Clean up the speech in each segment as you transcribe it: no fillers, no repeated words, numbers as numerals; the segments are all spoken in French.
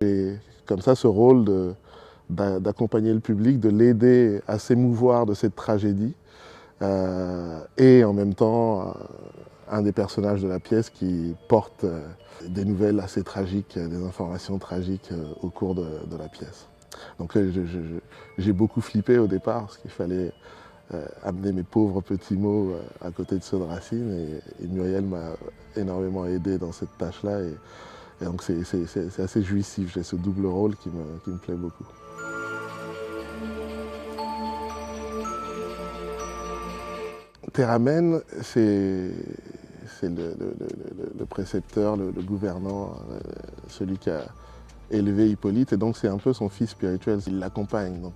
Et comme ça, ce rôle d'accompagner le public, de l'aider à s'émouvoir de cette tragédie, et en même temps un des personnages de la pièce qui porte des nouvelles assez tragiques, des informations tragiques au cours de la pièce. Donc j'ai beaucoup flippé au départ parce qu'il fallait amener mes pauvres petits mots à côté de ceux de Racine, et Muriel m'a énormément aidé dans cette tâche-là, et donc c'est assez jouissif. J'ai ce double rôle qui me plaît beaucoup. Théramène, c'est le précepteur, le gouvernant, celui qui a élevé Hippolyte, et donc c'est un peu son fils spirituel. Il l'accompagne, donc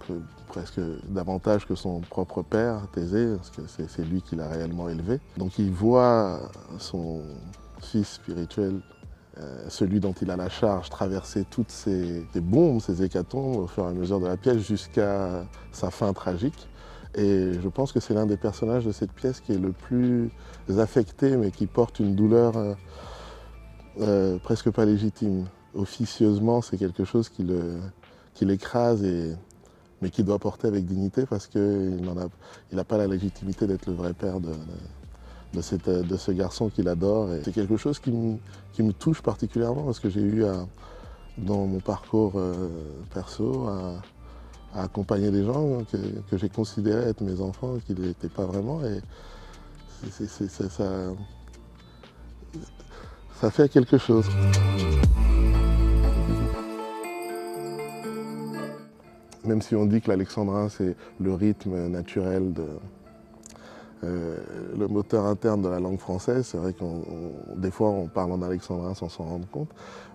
presque davantage que son propre père, Thésée, parce que c'est lui qui l'a réellement élevé. Donc il voit son fils spirituel, celui dont il a la charge, traverser toutes ces bombes, ces hécatombes au fur et à mesure de la pièce jusqu'à sa fin tragique. Et je pense que c'est l'un des personnages de cette pièce qui est le plus affecté, mais qui porte une douleur presque pas légitime. Officieusement, c'est quelque chose qui l'écrase, mais qu'il doit porter avec dignité parce qu'il n'a pas la légitimité d'être le vrai père de ce garçon qu'il adore. C'est quelque chose qui me touche particulièrement parce que j'ai eu dans mon parcours perso à accompagner des gens que j'ai considérés être mes enfants, qui ne l'étaient pas vraiment. Et ça fait quelque chose. Même si on dit que l'alexandrin, c'est le rythme naturel, le moteur interne de la langue française, c'est vrai qu'on des fois on parle en alexandrin sans s'en rendre compte,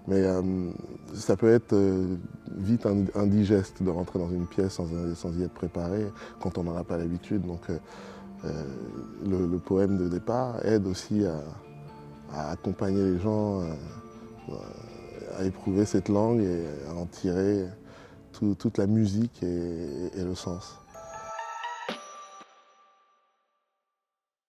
mais ça peut être vite indigeste de rentrer dans une pièce sans y être préparé quand on n'en a pas l'habitude. Donc le poème de départ aide aussi à accompagner les gens à éprouver cette langue et à en tirer toute la musique et le sens.